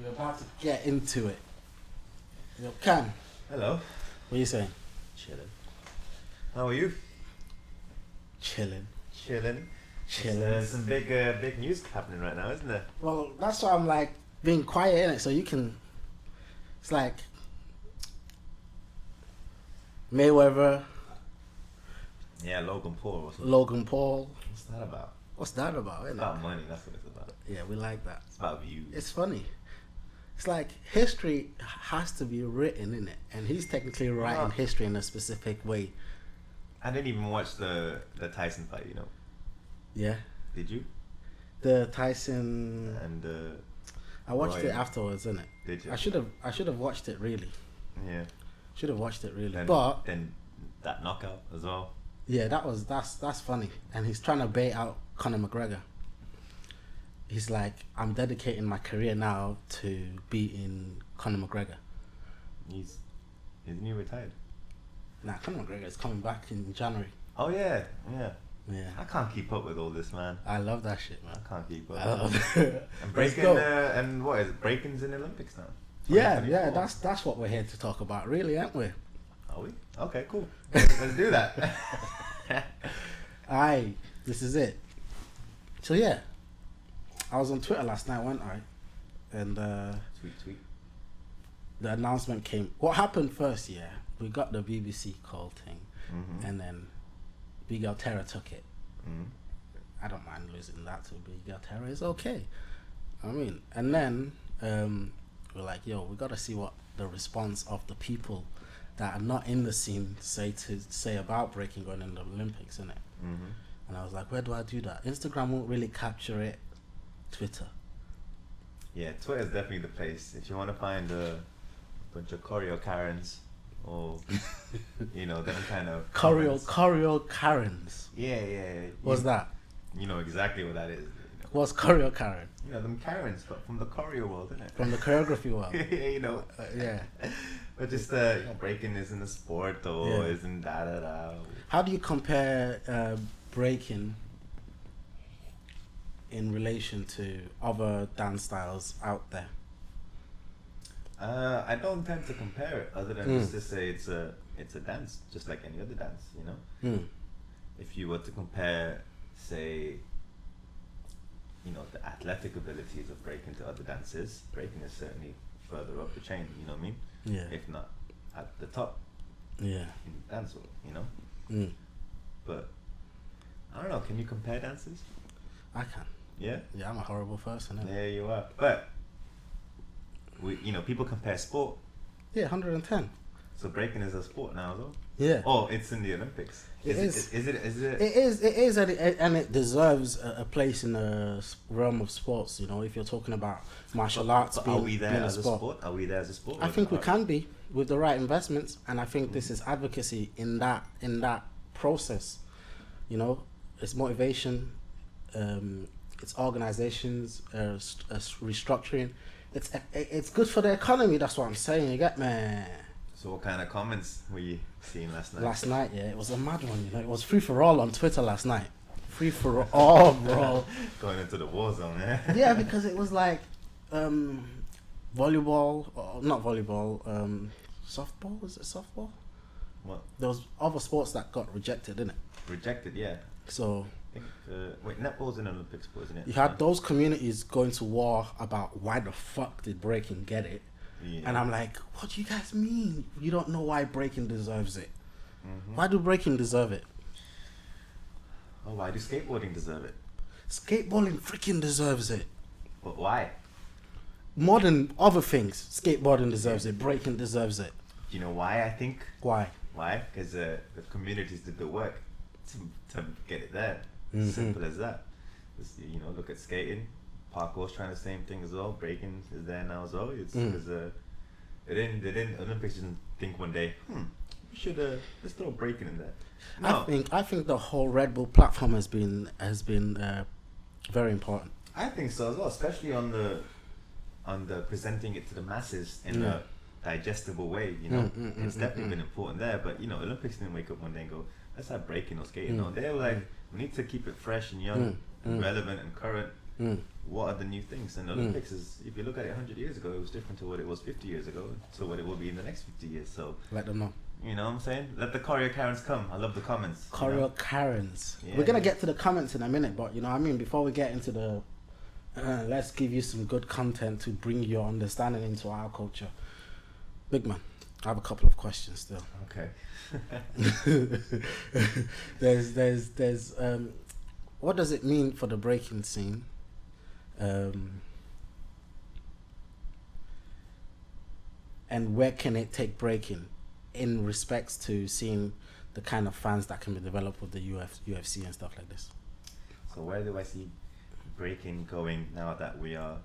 We're about to get into it. Yo, Cam, Hello. what are you saying? Chilling. How are you? Chilling. Chilling. Chilling. There's some big news happening right now, isn't there? Well, that's why I'm like being quiet in it, so you can. It's like Mayweather, Yeah, Logan Paul. Logan Paul. What's that about? What's that about? It's Isn't about it? money. That's what it's about. Yeah, we like that. It's about views. It's funny. It's like history has to be written in it, and he's technically writing history in a specific way. I didn't even watch the Tyson fight. You know? Yeah, Did you? the Tyson. And I watched Roy. it afterwards, innit? Did you? I should have watched it really. Yeah. Should have watched it really. Then, But then that knockout as well. yeah, that's funny. And he's trying to bait out Conor McGregor. He's like, I'm dedicating my career now to beating Conor McGregor. Isn't he retired? Now Conor McGregor is coming back in January. Oh yeah. Yeah, I can't keep up with all this, man. I love that shit, man. I can't keep up. I love it. And Let's breaking go. and what is it? Breaking's in the Olympics now? Yeah, 2024. that's what we're here to talk about, really, aren't we? Are we? Okay, cool. Let's do that. Aye, this is it. So yeah, I was on Twitter last night, wasn't I? And Tweet. the announcement came. What happened first? Yeah, we got the BBC call thing, Mm-hmm. and then Big Al Terra took it. Mm-hmm. I don't mind losing that to Big Al Terra. It's okay. I mean, and then we're like, yo, we got to see what the response of the people that are not in the scene say about breaking going in the Olympics, innit? Mm-hmm. And I was like, where do I do that? Instagram won't really capture it. Twitter. Yeah, Twitter's definitely the place. If you want to find a bunch of choreo Karens or, them kind of... Choreo Karens. Yeah. What's that? You know exactly what that is. What's Choreo Karen? Them Karens from the choreo world, isn't it? From the choreography world. Yeah. Yeah. But just, breaking isn't a sport or Yeah. isn't da-da-da. How do you compare breaking in relation to other dance styles out there? I don't tend to compare it other than just to say it's a dance, just like any other dance, If you were to compare, say, the athletic abilities of breaking to other dances, breaking is certainly further up the chain, you know what I mean? Yeah. If not at the top Yeah. in the dance world, But, I don't know, can you compare dances? I can. Yeah? Yeah, I'm a horrible person. Innit? There you are. But, people compare sport. Yeah, 110. So breaking is a sport now as well? Yeah. Oh, it's in the Olympics. It is. Is it? It is, and it deserves a place in the realm of sports. If you're talking about martial arts, But are we there being a as a sport? Are we there as a sport? I think we can be with the right investments, and I think this is advocacy in that process. It's motivation, it's organizations, restructuring. It's good for the economy. That's what I'm saying. You get me? So what kind of comments were you seeing last night? Last night, yeah, it was a mad one. It was free for all on Twitter last night. Free for all, bro. Going into the war zone, eh? Yeah, because it was like volleyball, or not volleyball, softball. Was it softball? What? There was other sports that got rejected, didn't it? Rejected, yeah. So I think, netball's an Olympic sport, isn't it? you had those communities going to war about why the fuck did breaking get it. Yeah. And I'm like, what do you guys mean? You don't know why breaking deserves it. Mm-hmm. Why do breaking deserve it? Oh, why do skateboarding deserve it? Skateboarding freaking deserves it. But why? More than other things, skateboarding deserves it. Breaking deserves it. Do you know why I think? Why? Why? Because the communities did the work to get it there. Simple as that. Just, look at skating. Parkour's trying the same thing as well. Breaking is there now as well. It's because Olympics didn't think one day, we should let's throw breaking in there. No. I think the whole Red Bull platform has been very important. I think so as well, especially on the presenting it to the masses in a digestible way. It's definitely been important there. But Olympics didn't wake up one day and go, let's have breaking or skating. No, they were like, we need to keep it fresh and young, and relevant and current. What are the new things? And the Olympics is, if you look at it 100 years ago, it was different to what it was 50 years ago, to what it will be in the next 50 years. So let them know. You know what I'm saying? Let the Choreo Karens come. I love the comments. Choreo Karens. Yeah. We're gonna get to the comments in a minute, but you know what I mean, before we get into the let's give you some good content to bring your understanding into our culture. Big man, I have a couple of questions still. Okay. there's what does it mean for the breaking scene? And where can it take breaking in respects to seeing the kind of fans that can be developed with the UFC and stuff like this? So where do I see breaking going now that we are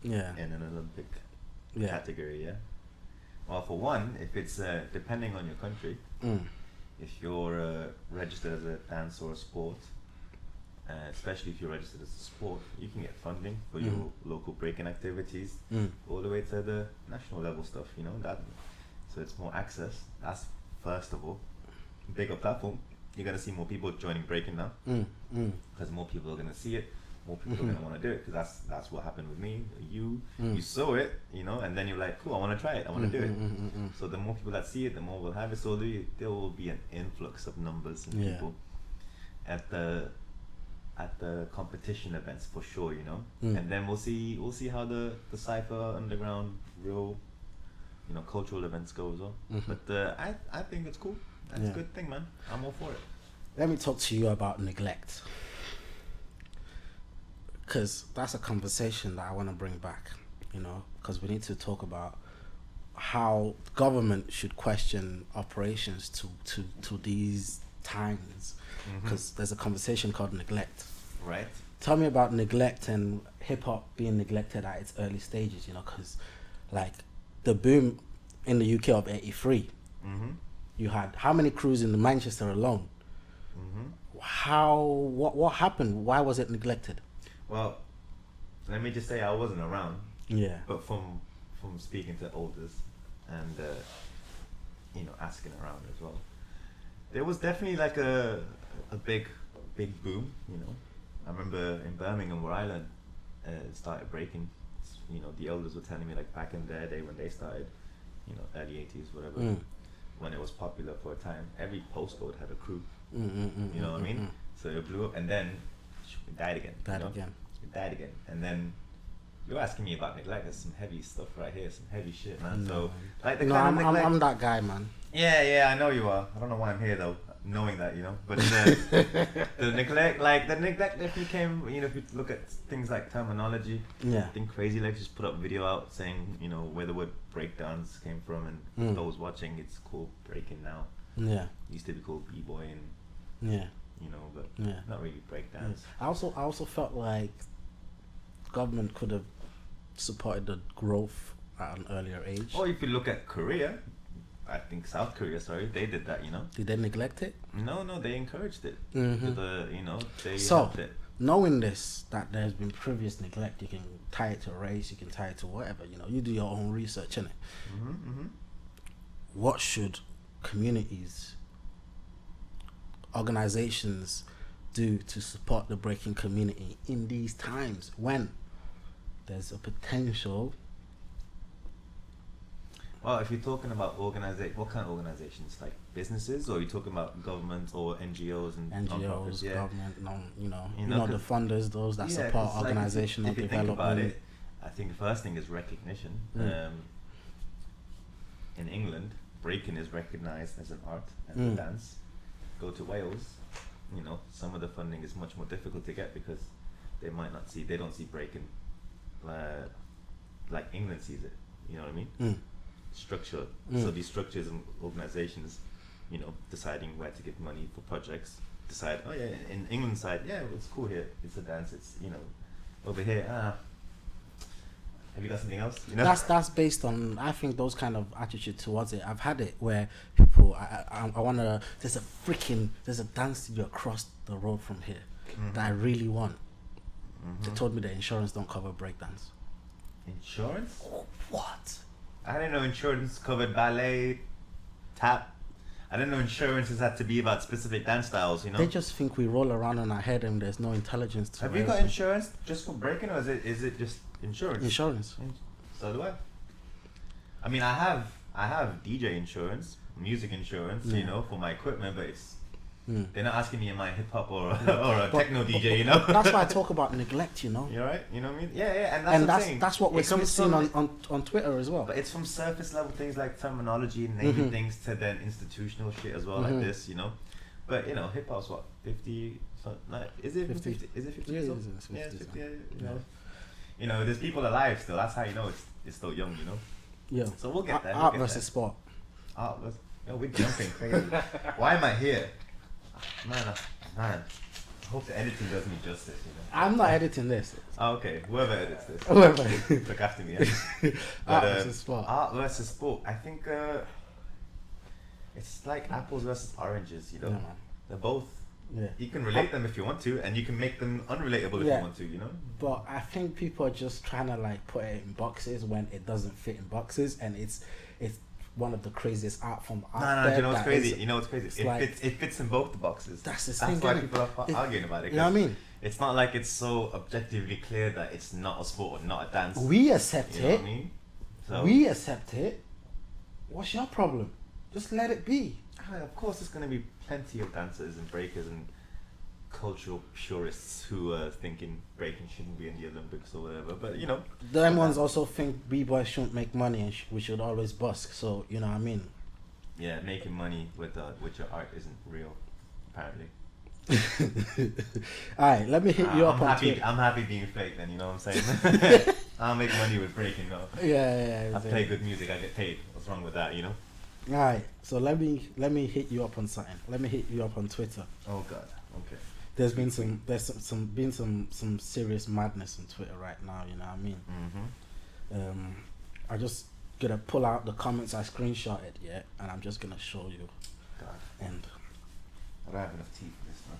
in an Olympic category? Well, for one, if it's depending on your country, if you're registered as a dance or a sport, especially if you're registered as a sport, you can get funding for your local breaking activities, all the way to the national level stuff. You know that, so it's more access. That's first of all, bigger platform. You're gonna see more people joining breaking now, because more people are gonna see it. More people are gonna want to do it, because that's what happened with me. You saw it, you know, and then you're like, cool, I want to try it, I want to do it. So the more people that see it, the more will have it. So there will be an influx of numbers and people at the competition events for sure, you know. And then we'll see how the cypher underground real, you know, cultural events go as well. But I think it's cool. That's a good thing, man. I'm all for it. Let me talk to you about neglect, because that's a conversation that I want to bring back, you know, because we need to talk about how government should question operations to these times, because there's a conversation called neglect. Right. Tell me about neglect and hip-hop being neglected at its early stages, you know, because like the boom in the UK of 83, you had how many crews in Manchester alone? What happened? Why was it neglected? Well, let me just say I wasn't around. Yeah. But from speaking to elders and you know, asking around as well, there was definitely like a big boom. You know, I remember in Birmingham where I learned, started breaking. You know, the elders were telling me like back in their day when they started, you know, early 80s, whatever, when it was popular for a time, every postcode had a crew. You know what I mean? So it blew up, and then it died again. It died again, and then you're asking me about neglect. There's some heavy stuff right here, some heavy shit, man. So like the kind of neglect. I'm that guy, man. Yeah, I know you are. I don't know why I'm here though, knowing that, you know. But the neglect definitely came. You know, if you look at things like terminology, I think Crazy Legs just put up a video out saying, you know, where the word breakdance came from, and those watching, it's called breaking now. Yeah, it used to be called b-boy and you know, but not really breakdance. I also felt like government could have supported the growth at an earlier age. Or if you look at Korea, I think South Korea, they did that, you know. Did they neglect it? No, they encouraged it. You know, they helped it. Knowing this, that there's been previous neglect, you can tie it to race, you can tie it to whatever, you know, you do your own research, innit? What should communities, organizations do to support the breaking community in these times when there's a potential? Well, if you're talking about what kind of organizations? Like businesses, or are you talking about government or NGOs and NGOs, government, you know, the funders, those that support organizational if you development. Think about it, I think the first thing is recognition. In England, breaking is recognized as an art and a dance. Go to Wales, you know, some of the funding is much more difficult to get because they don't see breaking like England sees it. You know what I mean? Structure. So these structures and organizations, you know, deciding where to give money for projects, decide, oh yeah, in England side, yeah, it's cool here, it's a dance, it's, you know, over here, have you got something else? You know? That's based on, I think, those kind of attitude towards it. I've had it where people, I want to, there's a dance studio across the road from here that I really want. They told me the insurance don't cover breakdance. Insurance? What? I didn't know insurance covered ballet, tap. I didn't know insurances had to be about specific dance styles. You know. They just think we roll around on our head and there's no intelligence to it. Have you got insurance just for breaking, or is it just insurance? Insurance. So do I. I mean, I have DJ insurance, music insurance, you know, for my equipment, but it's they're not asking me am I hip hop or a techno DJ, you know. That's why I talk about neglect, you know. You're right. You know what I mean? Yeah, and And what I'm saying. that's what we're It comes seeing from- on Twitter as well. But it's from surface level things like terminology, naming things, to then institutional shit as well, like this, you know. But you know, hip hop's what 50. So, like, is it 50? 50? Is it 50? Yeah, so? it's 50, Yeah, it's 50. yeah. You know. You know, there's people alive still. That's how you know it's still young, you know. Yeah. So we'll get there. Art we'll get versus sport. there. Art versus. Yo, we're jumping crazy. Why am I here? Man. I hope the editing does me justice, you know. I'm not editing this. Oh, okay. Whoever edits this. Whoever. Look after me. Yeah. Art versus sport. Art versus sport. I think it's like apples versus oranges, you know. Yeah, man. They're both. Yeah. You can relate them if you want to, and you can make them unrelatable if Yeah. you want to, you know. But I think people are just trying to like put it in boxes when it doesn't fit in boxes, and it's one of the craziest art form out No, there. do you know what's that crazy? is- You know what's crazy? it's It like- fits in both the boxes. That's the That's thing, why innit? people are arguing about it. You know what I 'cause mean? It's not like it's so objectively clear that it's not a sport or not a dance. We accept You know it. what I mean? So We accept it. What's your problem? Just let it be. of course, there's going to be plenty of dancers and breakers and cultural purists who are thinking breaking shouldn't be in the Olympics or whatever. But you know, Them ones also think b-boys shouldn't make money and we should always busk. So, you know what I mean? yeah, making money with your art isn't real, apparently. Alright, let me hit you up I'm on happy. Twitter. I'm happy being fake. Then you know what I'm saying. I'll make money with breaking. No, Yeah. I play good music. I get paid. What's wrong with that? You know. Alright, so let me hit you up on something. Let me hit you up on Twitter. Oh God. Okay. There's been some serious madness on Twitter right now, you know what I mean? Mm-hmm. I just gonna pull out the comments I screenshotted, yeah, and I'm just gonna show you. God. And I don't have enough teeth for this, man.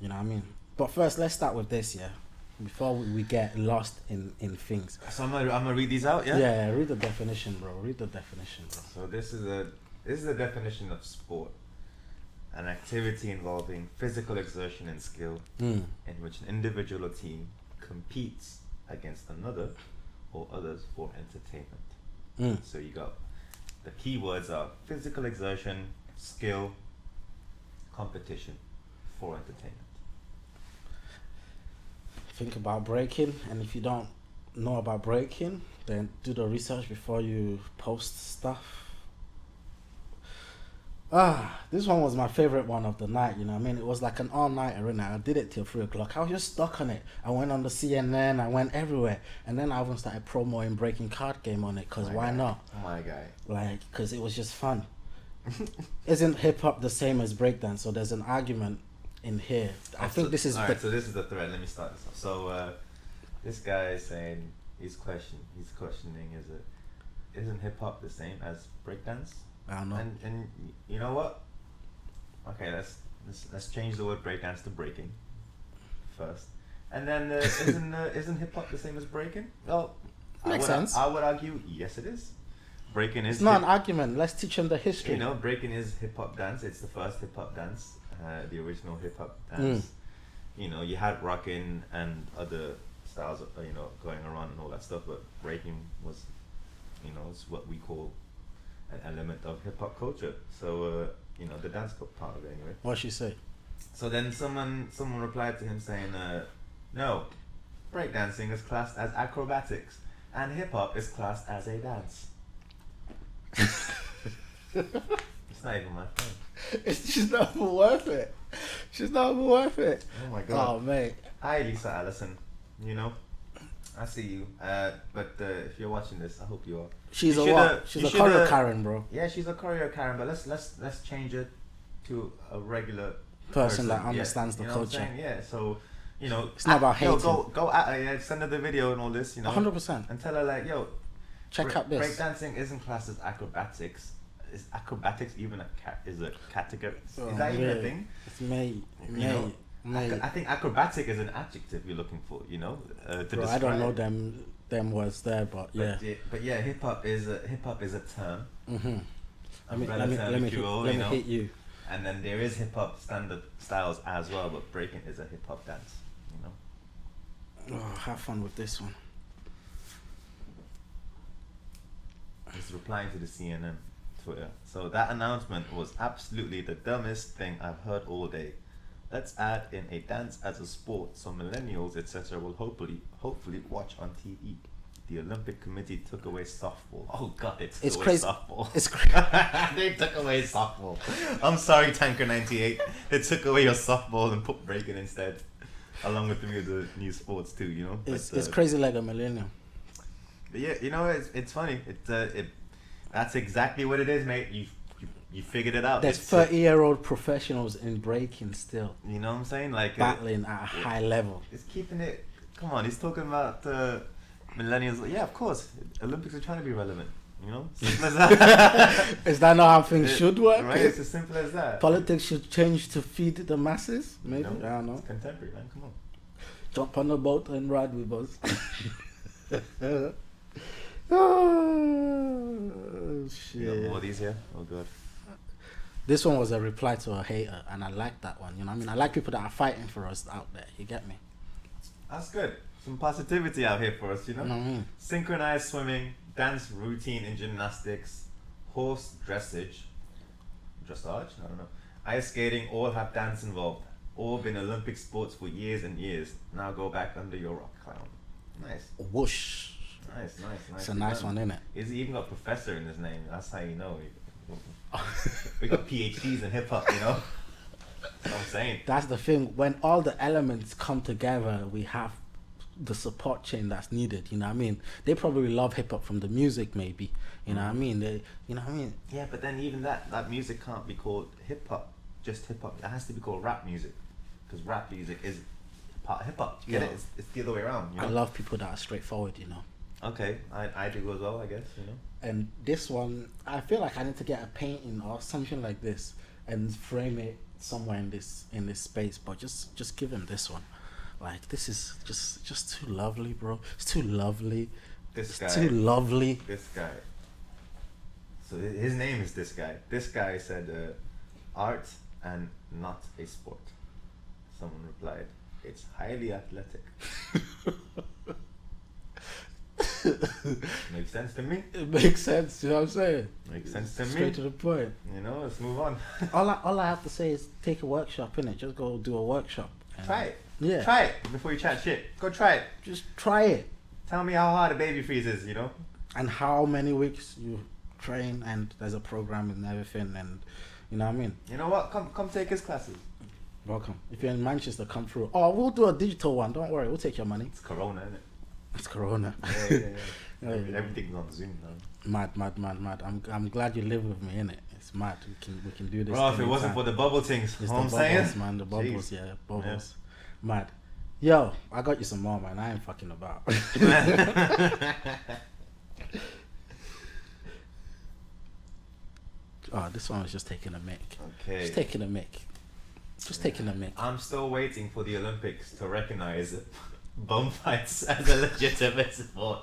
you know what I mean? But first, let's start with this, yeah, before we get lost in things. So I'm gonna read these out. Yeah, read the definition, bro. Read the definition, bro. So this is a definition of sport. An activity involving physical exertion and skill in which an individual or team competes against another or others for entertainment. So you got the key words are physical exertion, skill, competition for entertainment. Think about breaking, and if you don't know about breaking, then do the research before you post stuff. This one was my favorite one of the night, you know what I mean? It was like an all-nighter, innit? I did it till 3 o'clock. I was just stuck on it. I went on the CNN, I went everywhere. And then I even started promoting Breaking Card Game on it, because why not? Oh my guy. Like, because it was just fun. Isn't hip-hop the same as breakdance? So there's an argument in here. I think this is... Alright, so this is the thread. Let me start this off. So this guy is saying, he's questioning, isn't hip-hop the same as breakdance? I don't know. And you know what? Okay, let's change the word breakdance to breaking first, and then isn't hip hop the same as breaking? Well, Makes sense. I would argue yes, it is. Breaking is. It's not an argument. Let's teach them the history. You know, breaking is hip hop dance. It's the first hip hop dance, the original hip hop dance. You know, you had rocking and other styles, you know, going around and all that stuff, but breaking was, you know, it's what we call an element of hip hop culture. So you know, the dance part of it anyway. What she say? So then someone replied to him saying, no, breakdancing is classed as acrobatics and hip hop is classed as a dance. It's not even my phone. It's just not even worth it. She's not even worth it. Oh my god. Oh mate. Hi Lisa Allison. You know, I see you. But if you're watching this, I hope you are. She's You a shoulda- what? She's you a choreo shoulda- Karen, bro. Yeah, she's a choreo Karen, but let's change it to a regular Person that Yeah, understands you the know what I'm culture. saying? Yeah, so you know, It's not about yo, hating. go at her, yeah, send her the video and all this, you know, 100%. and tell her like, yo, Check out this. breakdancing isn't classed as acrobatics. Is acrobatics even a category? Oh, Is that even a yeah. thing? It's May. You know, I think acrobatic is an adjective you're looking for, you know, to Bro, describe. I don't know them words there, but yeah. But yeah, hip hop is a term. umbrella term, if you will, let you me know. hit you. And then there is hip hop standard styles as well, but breaking is a hip hop dance, you know. Oh, have fun with this one. He's replying to the CNN Twitter. So that announcement was absolutely the dumbest thing I've heard all day. Let's add in a dance as a sport so millennials, etc. will hopefully watch on TV. The Olympic Committee took away softball. Oh God, it's crazy. Softball. It's crazy. They took away softball. I'm sorry, Tanker 98. They took away your softball and put breaking instead, along with the new sports too. You know, It's crazy like a millennium. But yeah, you know, it's funny. That's exactly what it is, mate. You figured it out. There's It's, 30-year-old professionals in breaking still. you know what I'm saying? Like Battling at a high level. It's keeping it. Come on, he's talking about millennials. Yeah, of course. Olympics are trying to be relevant. You know, simple as that. Is that not how things should work? Right? It's as simple as that. Politics should change to feed the masses. Maybe, No, I don't know. It's contemporary, man. Come on. Jump on the boat and ride with us. Oh, shit. You got more of these here? Oh God. This one was a reply to a hater, and I like that one. You know what I mean? I like people that are fighting for us out there. You get me? That's good. Some positivity out here for us, you know? You know what I mean? Synchronized swimming, dance routine in gymnastics, horse dressage, dressage? I don't know. Ice skating, all have dance involved. All been Olympic sports for years and years. Now go back under your rock clown. Nice. Whoosh. Nice. It's a nice one, isn't it? He's even got professor in his name. That's how you know. We got PhDs in hip hop, you know? That's what I'm saying. That's the thing. When all the elements come together, we have the support chain that's needed. You know what I mean? They probably love hip hop from the music, maybe. You know what I mean? You know what I mean? Yeah, but then even that music can't be called hip hop. Just hip hop. It has to be called rap music, because rap music is part of hip hop. You get it? It's the other way around. You know? I love people that are straightforward. You know. Okay, I do as well, I guess, you know. And this one, I feel like I need to get a painting or something like this and frame it somewhere in this space. But just give him this one. Like, this is just too lovely, bro. It's too lovely. Too lovely. This guy. So his name is this guy. This guy said, art and not a sport. Someone replied, it's highly athletic. Makes sense to me. It makes sense, you know what I'm saying? Makes sense to me. Straight to the point. You know, let's move on. all I have to say is take a workshop, innit? Just go do a workshop. Try it. Yeah. Try it before you chat shit. Go try it. Just try it. Tell me how hard a baby freeze is, you know? And how many weeks you train, and there's a program and everything, and you know what I mean? You know what? Come take his classes. Welcome. If you're in Manchester, come through. Oh, we'll do a digital one. Don't worry. We'll take your money. It's Corona, isn't it? It's Corona. Yeah. Everything's on Zoom now. Mad. I'm glad you live with me, innit? It's mad. We can do this. Bro, if it wasn't for the bubble things, it's you know the what I'm bubbles, saying? man. The bubbles, Jeez. yeah, bubbles. Yeah. Mad. Yo, I got you some more, man. I ain't fucking about. Oh, this one was just taking a mic. Okay. Just taking a mic. I'm still waiting for the Olympics to recognize bum fights as a legitimate sport.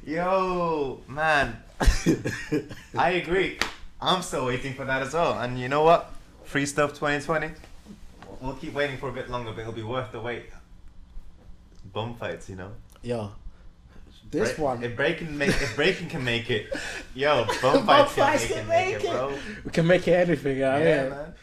Yo, man. I agree. I'm still waiting for that as well. And you know what? Free Stuff 2020. We'll keep waiting for a bit longer, but it'll be worth the wait. Bum fights, you know. Yo, this one. If breaking can make it, yo, bum fights can make it, bro. We can make it anything, Yeah, yeah. man.